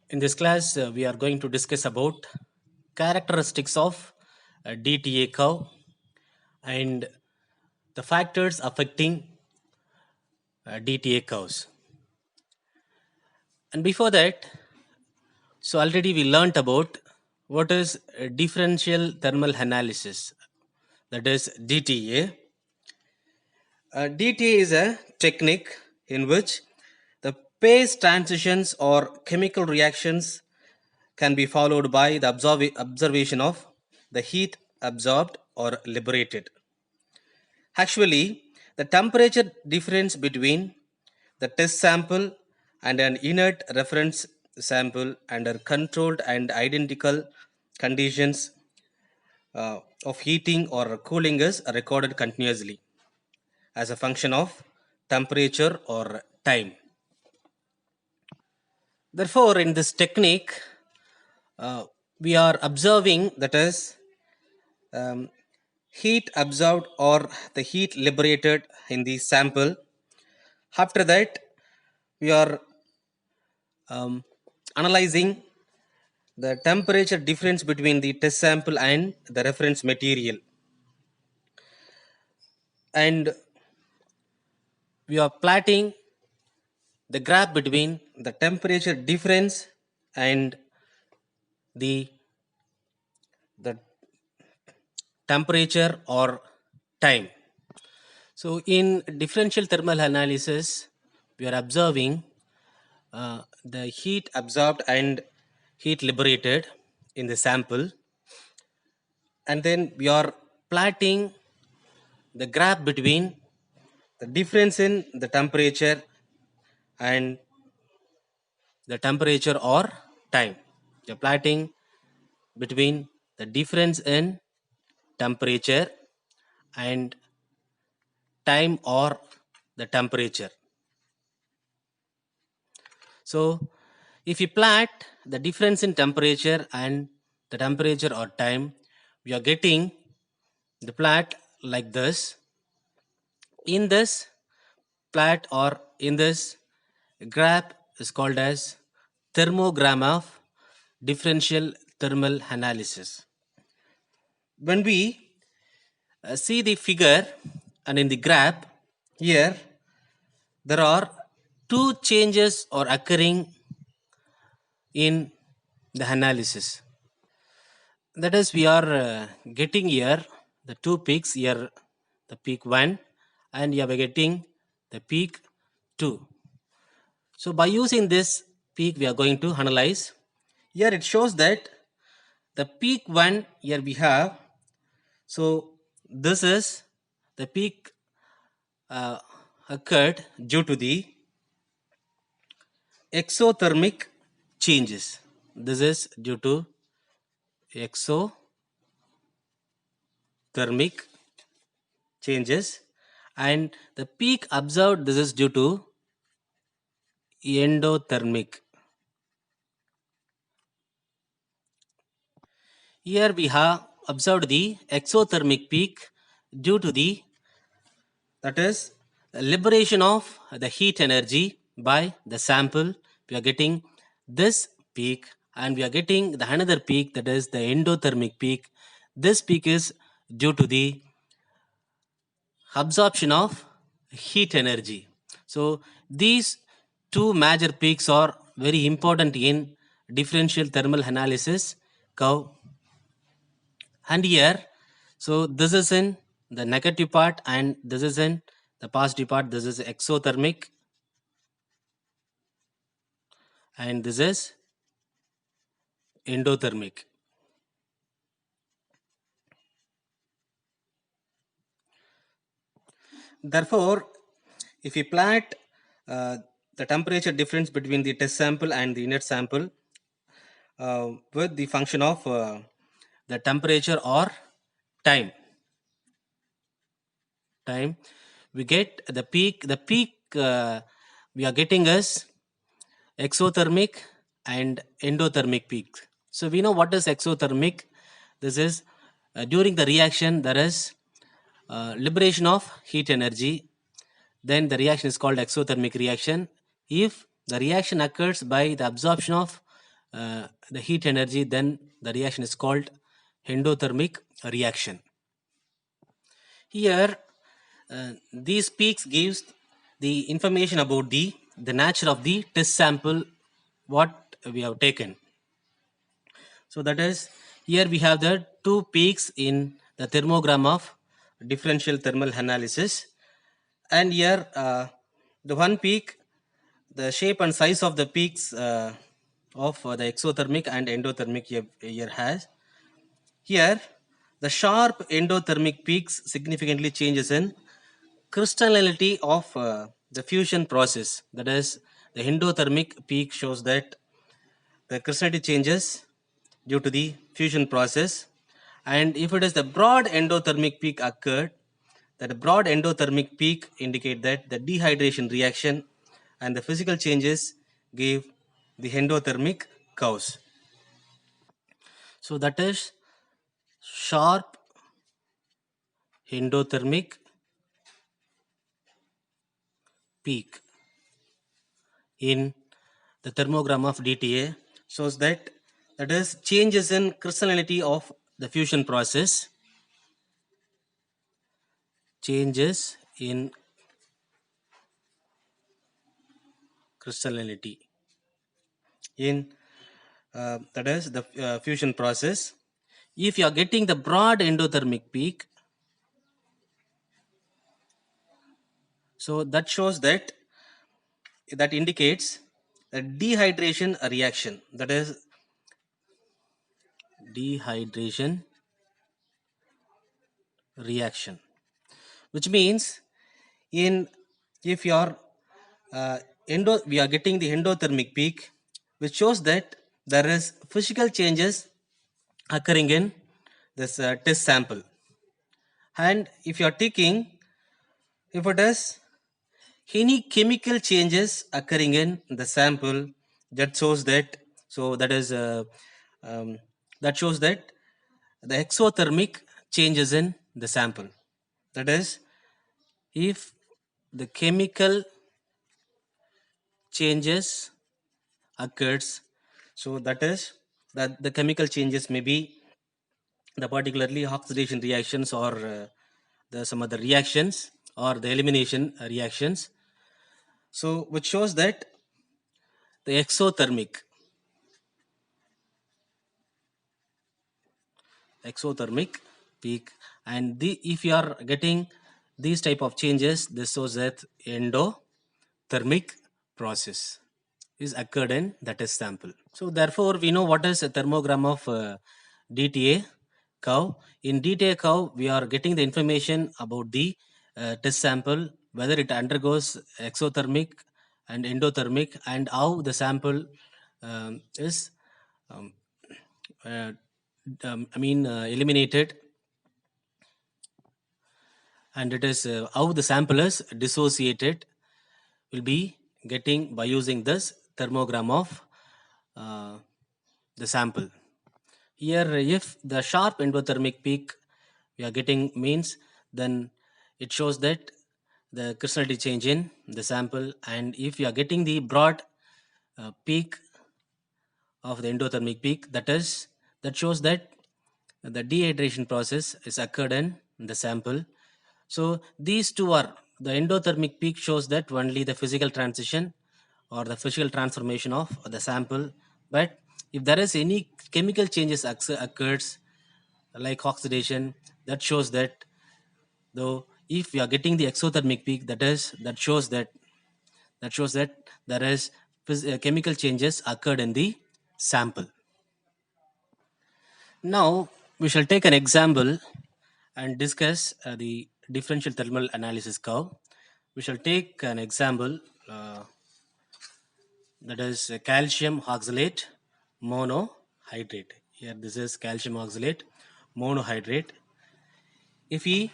In this class, we are going to discuss about characteristics of a DTA curve and the factors affecting DTA curves. And before that, so already we learnt about what is a differential thermal analysis, that is DTA. DTA is a technique in which the phase transitions or chemical reactions can be followed by the observation of the heat absorbed or liberated. Actually, the temperature difference between the test sample and an inert reference sample under controlled and identical conditions of heating or cooling is recorded continuously as a function of temperature or time. Therefore, in this technique, we are observing, that is, um, heat absorbed or the heat liberated in the sample. After that, we are um, analyzing the temperature difference between the test sample and the reference material, and we are plotting the graph between the temperature difference and the the temperature or time. So in differential thermal analysis, we are observing the heat absorbed and heat liberated in the sample, and then we are plotting the graph between the difference in the temperature and the temperature or time. We are plotting between the difference in temperature and time or the temperature. So if we plot the difference in temperature and the temperature or time, we are getting the plot like this. In this plot or in this graph is called as thermogram of differential thermal analysis. When we see the figure and in the graph, here there are two changes are occurring in the analysis. That is, we are getting here the two peaks, here the peak 1 and you are getting the peak 2. So by using this peak, we are going to analyze. Here it shows that the peak 1 here we have. So this is the peak occurred due to the exothermic changes. This is due to exothermic changes, and the peak observed, this is due to endothermic. Here we have observed the exothermic peak due to the, that is, liberation of the heat energy by the sample. We are getting this peak, and we are getting the another peak, that is the endothermic peak. This peak is due to the absorption of heat energy. So these two major peaks are very important in differential thermal analysis curve. And here, so this is in the negative part and this is in the positive part. This is exothermic and this is endothermic. Therefore, if we plot the temperature difference between the test sample and the inert sample with the function of the temperature or time, we get the peak we are getting is exothermic and endothermic peak. So we know what is exothermic. This is during the reaction there is liberation of heat energy, then the reaction is called exothermic reaction. If the reaction occurs by the absorption of the heat energy, then the reaction is called endothermic reaction. Here, these peaks gives the information about the nature of the test sample what we have taken. So that is, here we have the two peaks in the thermogram of differential thermal analysis, and here the one peak, the shape and size of the peaks of the exothermic and endothermic here has. Here, the sharp endothermic peaks significantly changes in crystallinity of the fusion process. That is, the endothermic peak shows that the crystallinity changes due to the fusion process. And if it is the broad endothermic peak occurred, that broad endothermic peak indicate that the dehydration reaction and the physical changes give the endothermic curves. So that is sharp endothermic peak in the thermogram of DTA shows that is changes in crystallinity of the fusion process, changes in crystallinity in that is the fusion process. If you are getting the broad endothermic peak, so that shows that indicates a dehydration reaction, that is dehydration reaction, which means in if you are we are getting the endothermic peak, which shows that there is physical changes occurring in this test sample. And if you are taking, if it is any chemical changes occurring in the sample, that shows that, so that is that shows that the exothermic changes in the sample. That is, if the chemical changes occurs, so that is that the chemical changes may be the particularly oxidation reactions or the some other reactions or the elimination reactions, so which shows that the exothermic peak. And if you are getting these type of changes, this shows that endothermic process is occurred in the test sample. So therefore we know what is a thermogram of DTA curve. In DTA curve, we are getting the information about the test sample, whether it undergoes exothermic and endothermic, and how the sample is um, uh, eliminated, and it is how the sample is dissociated will be getting by using this thermogram of uh, the sample. Here, if the sharp endothermic peak we are getting means, then it shows that the crystallinity change in the sample. And if you are getting the broad peak of the endothermic peak, that shows that the dehydration process is occurred in the sample. So these two are, the endothermic peak shows that only the physical transition or the physical transformation of the sample. But if there is any chemical changes occurs like oxidation, that shows that, though if we are getting the exothermic peak, that shows that there is chemical changes occurred in the sample. Now we shall take an example and discuss the differential thermal analysis curve. We shall take an example that is calcium oxalate monohydrate. Here this is calcium oxalate monohydrate. If we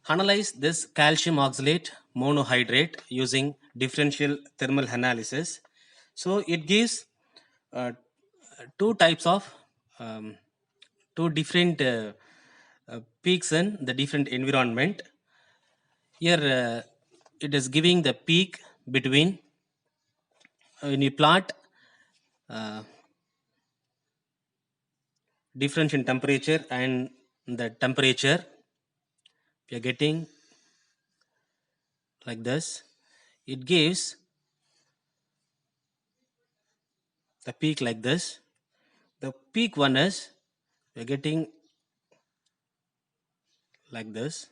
analyze this calcium oxalate monohydrate using differential thermal analysis, so it gives uh, two types of two different peaks in the different environment. Here it is giving the peak between when you plot difference in temperature and the temperature, we are getting like this. It gives the peak like this. The peak one is we are getting like this.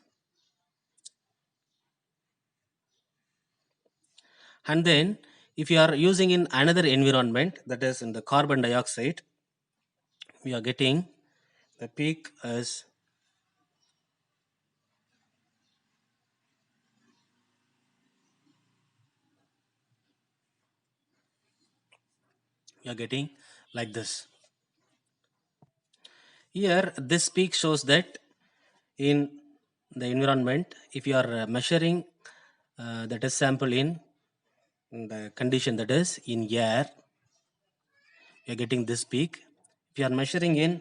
And then if you are using in another environment, that is in the carbon dioxide, we are getting the peak as we are getting like this. Here this peak shows that in the environment, if you are measuring the test sample in the condition, that is in air, we are getting this peak. If you are measuring in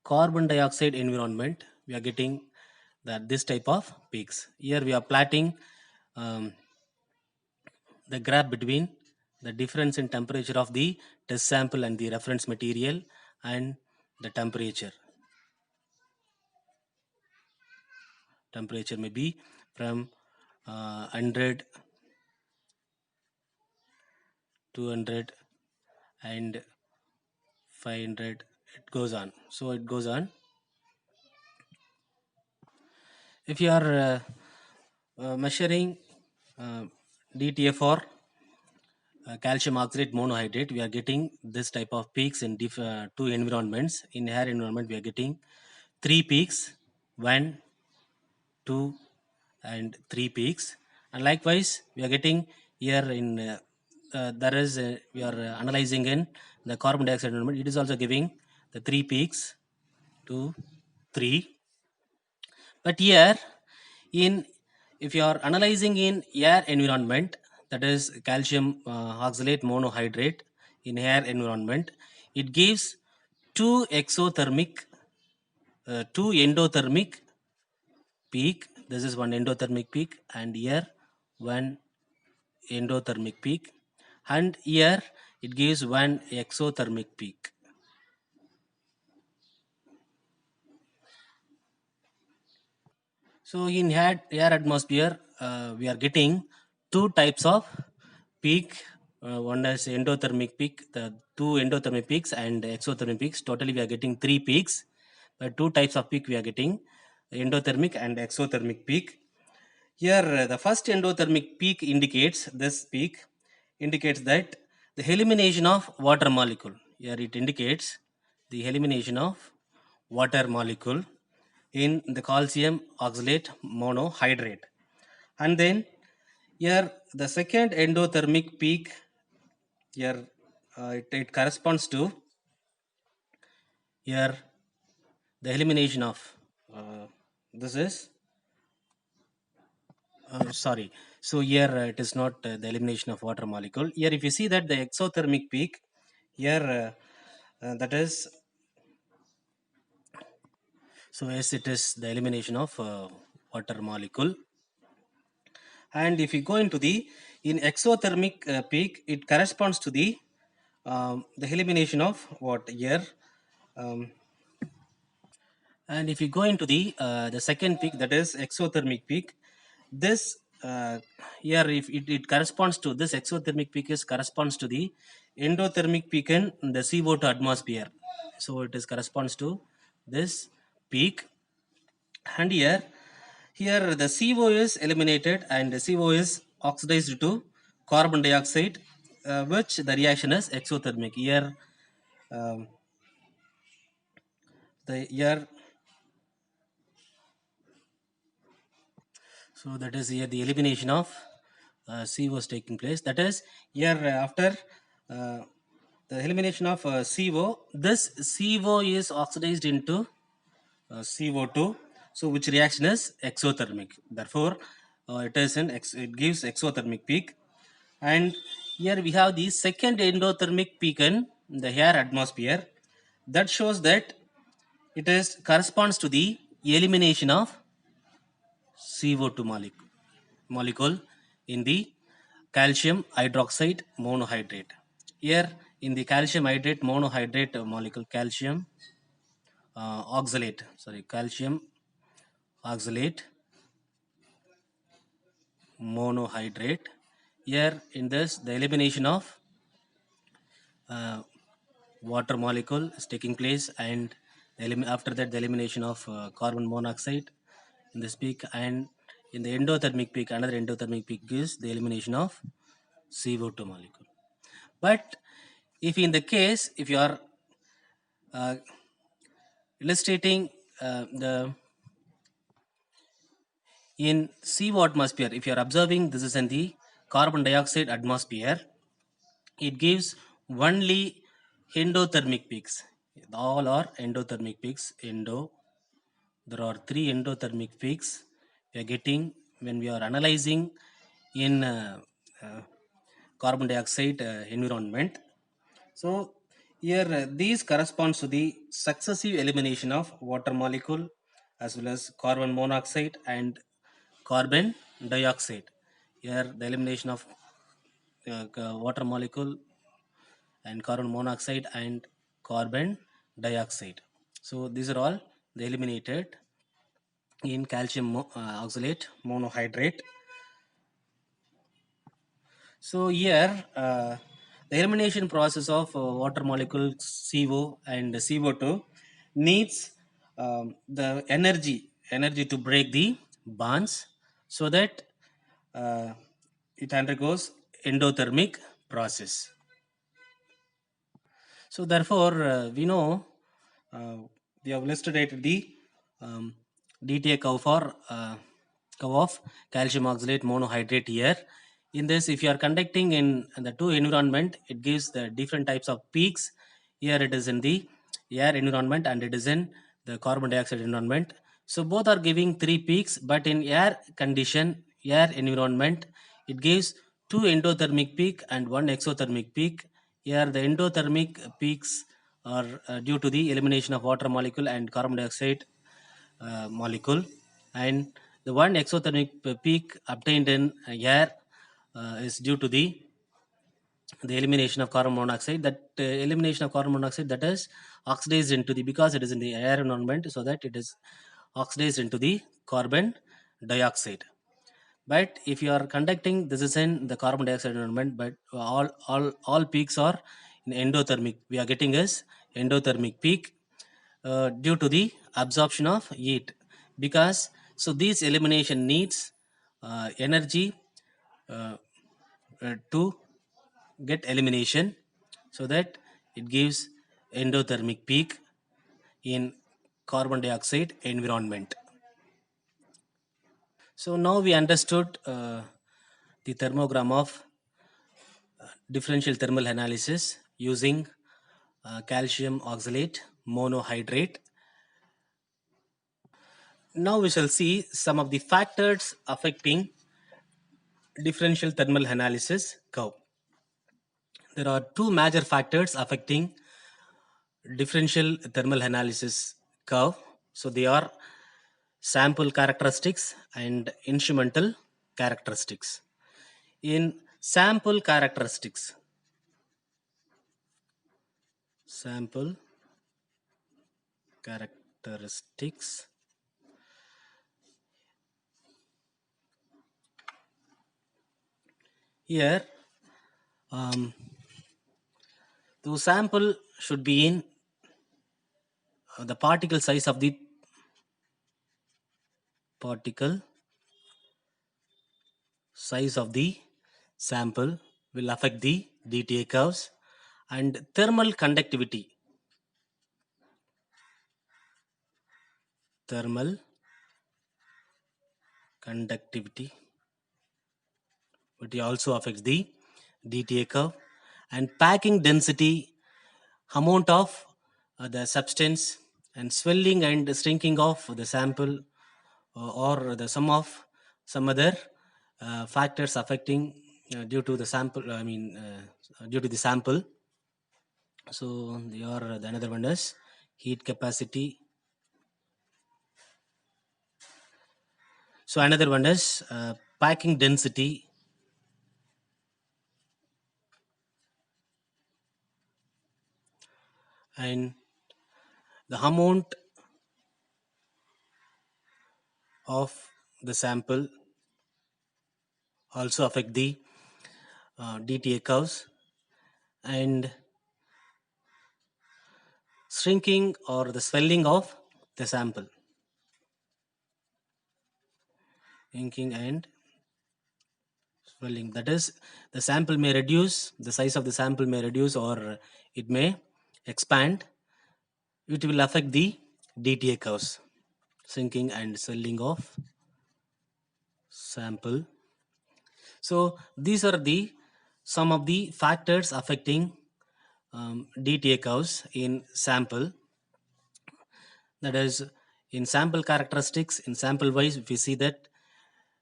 carbon dioxide environment, we are getting that this type of peaks. Here we are plotting um, the graph between the difference in temperature of the test sample and the reference material and the temperature. Temperature may be from 100, 200 and 500. It goes on. So it goes on. If you are measuring DTF or calcium oxalate monohydrate, we are getting this type of peaks in two environments. In air environment, we are getting 3 peaks, 1, 2 and 3 peaks. And likewise, we are getting here in there is we are analyzing in the carbon dioxide environment. It is also giving the 3 peaks, 2, 3. But here in if you are analyzing in air environment, that is calcium oxalate monohydrate in air environment, it gives two exothermic, two endothermic peak. This is one endothermic peak, and here one endothermic peak, and here it gives one exothermic peak. So in air atmosphere, we are getting two types of peak. One is endothermic peak, the two endothermic peaks and exothermic peaks. Totally, we are getting 3 peaks. Two types of peak we are getting, endothermic and exothermic peak. Here, the first endothermic peak indicates this peak indicates that the elimination of water molecule. Here it indicates the elimination of water molecule in the calcium oxalate monohydrate. And then here the second endothermic peak, here it corresponds to here the elimination of this is sorry. So here it is not the elimination of water molecule. Here if you see that the exothermic peak here that is, so yes, it is the elimination of water molecule. And if you go into the in exothermic peak, it corresponds to the elimination of what here. Um, and if you go into the second peak, that is exothermic peak, this here if it corresponds to this exothermic peak is corresponds to the endothermic peak in the CO2 atmosphere. So it is corresponds to this peak, and here the CO is eliminated and the CO is oxidized to carbon dioxide, which the reaction is exothermic. Here um, the here so that is here the elimination of CO is taking place. That is here after uh, the elimination of CO, this CO is oxidized into CO2. So which reaction is exothermic. Therefore, it gives exothermic peak. And here we have the second endothermic peak in the air atmosphere. That shows that it is corresponds to the elimination of CO2 molecule in the calcium hydroxide monohydrate. Here in the calcium hydrate monohydrate molecule, calcium oxalate, sorry, calcium oxalate monohydrate. Here in this, the elimination of uh, water molecule is taking place, and after that the elimination of carbon monoxide in this peak, and in the endothermic peak, another endothermic peak gives the elimination of CO2 molecule. But if in the case, if you are uh, illustrating the in CO atmosphere, if you are observing this is in the carbon dioxide atmosphere, it gives only endothermic peaks. All are endothermic peaks. There are three endothermic peaks we are getting when we are analyzing in uh, carbon dioxide environment. So here these corresponds to the successive elimination of water molecule as well as carbon monoxide and carbon dioxide. Here the elimination of water molecule and carbon monoxide and carbon dioxide. So these are all they eliminated in calcium oxalate monohydrate. So here the elimination process of water molecule CO and CO2 needs the energy to break the bonds, so that uh, it undergoes endothermic process. So therefore, we know uh, we have illustrated the um, DTA curve of calcium oxalate monohydrate here. In this, if you are conducting in the two environment, it gives the different types of peaks. Here it is in the air environment and it is in the carbon dioxide environment. So both are giving three peaks, but in air condition, air environment, it gives two endothermic peak and one exothermic peak. Here the endothermic peaks are due to the elimination of water molecule and carbon dioxide molecule, and the one exothermic peak obtained in air is due to the elimination of carbon monoxide. That elimination of carbon monoxide, that is oxidized into the, because it is in the air environment, so that it is oxidized into the carbon dioxide. But if you are conducting this is in the carbon dioxide environment, but all peaks are in endothermic, we are getting as endothermic peak due to the absorption of heat, because so these elimination needs energy uh, to get elimination, so that it gives endothermic peak in carbon dioxide environment. So now we understood the thermogram of differential thermal analysis using calcium oxalate monohydrate. Now we shall see some of the factors affecting differential thermal analysis curve. There are two major factors affecting differential thermal analysis curve. So they are sample characteristics and instrumental characteristics. In sample characteristics, here um, the sample should be in the particle size of the particle size of the sample will affect the DTA curves, and thermal conductivity it also affects the DTA curve, and packing density, amount of the substance, and swelling and shrinking of the sample, or the sum of some other factors affecting due to the sample, due to the sample. So the another one is heat capacity. So another one is packing density, and the amount of the sample also affect the DTA curves, and shrinking or the swelling of the sample, shrinking and swelling. That is, the sample may reduce, the size of the sample may reduce, or it may expand. It will affect the DTA curves, shrinking and swelling of sample. So these are the some of the factors affecting DTA curves in sample. That is, in sample characteristics, in sample wise, we see that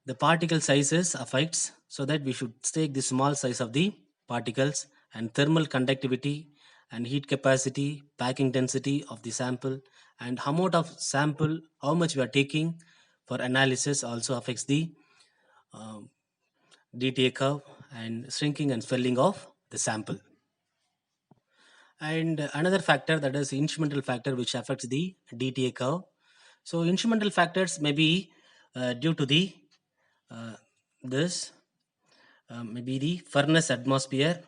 the particle sizes affects, so that we should take the small size of the particles, and thermal conductivity and heat capacity, packing density of the sample, and amount of sample, how much we are taking for analysis, also affects the um, DTA curve and shrinking and swelling of the sample. And another factor, that is instrumental factor, which affects the DTA curve. So instrumental factors may be due to the uh, this maybe the furnace atmosphere,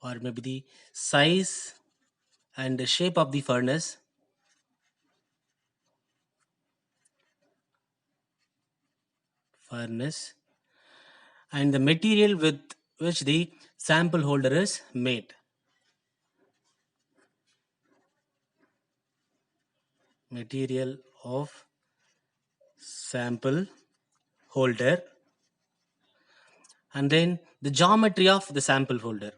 or maybe the size and the shape of the furnace, and the material with which the sample holder is made. Material of sample holder, and then the geometry of the sample holder.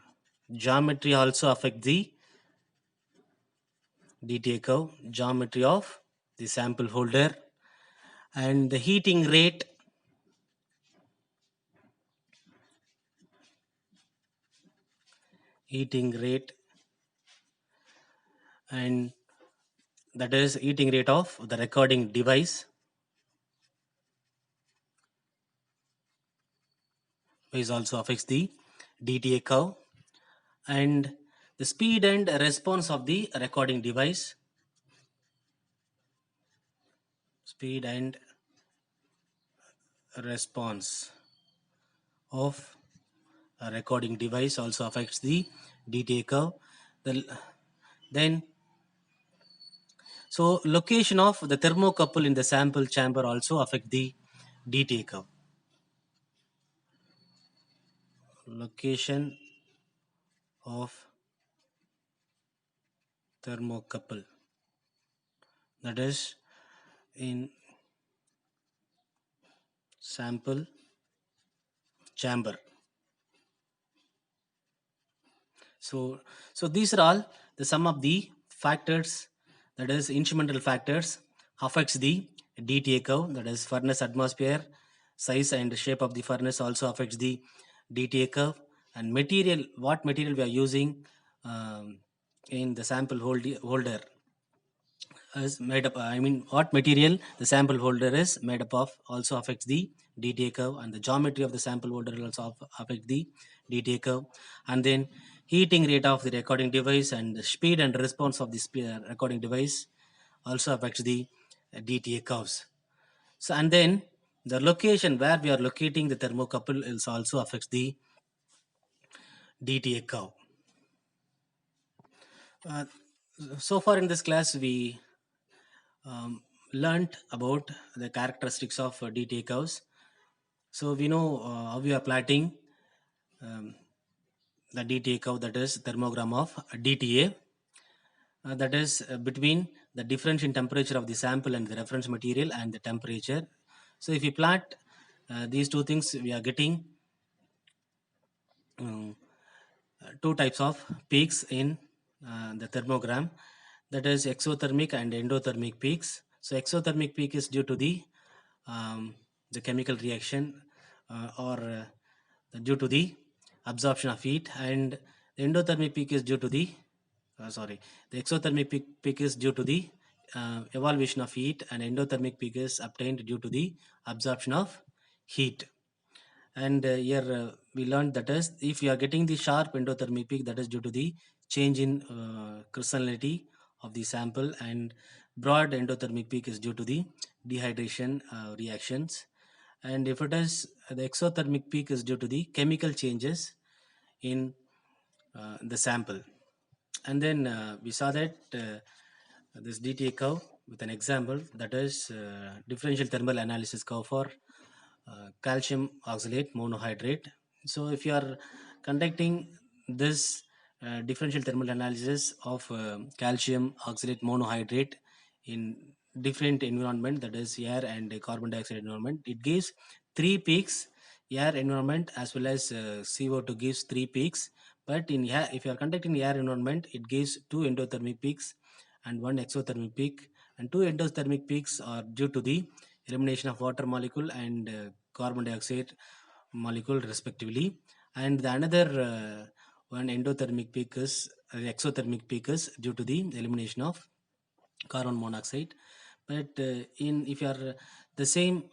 Geometry also affect the DTA curve. Geometry of the sample holder, and the heating rate, and that is heating rate of the recording device is also affects the DTA curve, and the speed and response of the recording device, speed and response of a recording device also affects the DTA curve. The, then, so location of the thermocouple in the sample chamber also affect the DTA curve. Location of thermocouple, that is in sample chamber. So, so these are all the sum of the factors, that is instrumental factors, affects the DTA curve, that is furnace atmosphere, size and shape of the furnace also affects the DTA curve, and material, what material we are using in the sample holder is made up. I mean, what material the sample holder is made up of also affects the DTA curve, and the geometry of the sample holder will also affect the DTA curve, and then heating rate of the recording device and the speed and response of the recording device also affects the DTA curves. So, and then the location where we are locating the thermocouple is also affects the DTA curve. Uh, so far in this class, we learnt about the characteristics of DTA curves. So we know how we are plotting um, the DTA curve, that is thermogram of DTA, that is between the difference in temperature of the sample and the reference material and the temperature. So if we plot these two things, we are getting um, two types of peaks in the thermogram, that is exothermic and endothermic peaks. So exothermic peak is due to the chemical reaction or due to the absorption of heat, and the endothermic peak is due to the sorry, the exothermic peak is due to the evaluation of heat, and endothermic peak is obtained due to the absorption of heat. And here we learned that is if you are getting the sharp endothermic peak, that is due to the change in crystallinity of the sample, and broad endothermic peak is due to the dehydration reactions. And if it is the exothermic peak is due to the chemical changes in the sample. And then we saw that this DTA curve with an example, that is differential thermal analysis curve for calcium oxalate monohydrate. So if you are conducting this differential thermal analysis of calcium oxalate monohydrate in different environment, that is air and carbon dioxide environment, it gives three peaks. Air environment as well as CO2 gives three peaks, but in air, if you are conducting air environment, it gives two endothermic peaks and one exothermic peak. And two endothermic peaks are due to the elimination of water molecule and carbon dioxide molecule respectively. And the another one endothermic peak is exothermic peak is due to the elimination of carbon monoxide. But in if you are the same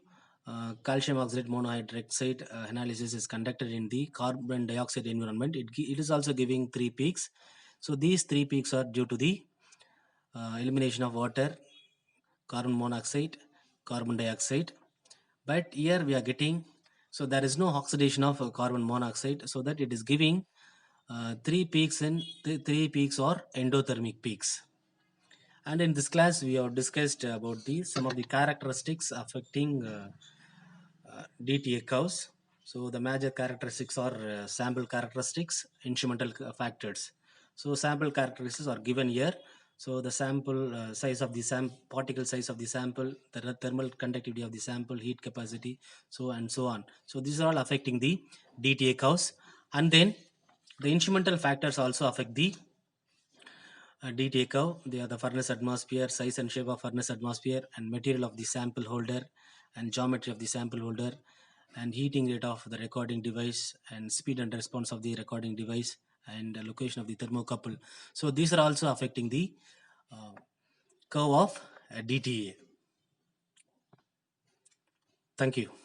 calcium oxalate monohydroxide analysis is conducted in the carbon dioxide environment, it is also giving three peaks. So these three peaks are due to the elimination of water, carbon monoxide, carbon dioxide. But here we are getting, so there is no oxidation of carbon monoxide, so that it is giving three peaks, and three peaks or endothermic peaks. And in this class we have discussed about the some of the characteristics affecting DTA curves. So the major characteristics are sample characteristics, instrumental factors. So sample characteristics are given here. So the sample size of the particle size of the sample, the thermal conductivity of the sample, heat capacity, so and so on. So these are all affecting the DTA curves. And then the instrumental factors also affect the DTA curve. They are the furnace atmosphere, size and shape of furnace atmosphere, and material of the sample holder, and geometry of the sample holder, and heating rate of the recording device, and speed and response of the recording device, and location of the thermocouple. So these are also affecting the uh, curve of DTA. Thank you.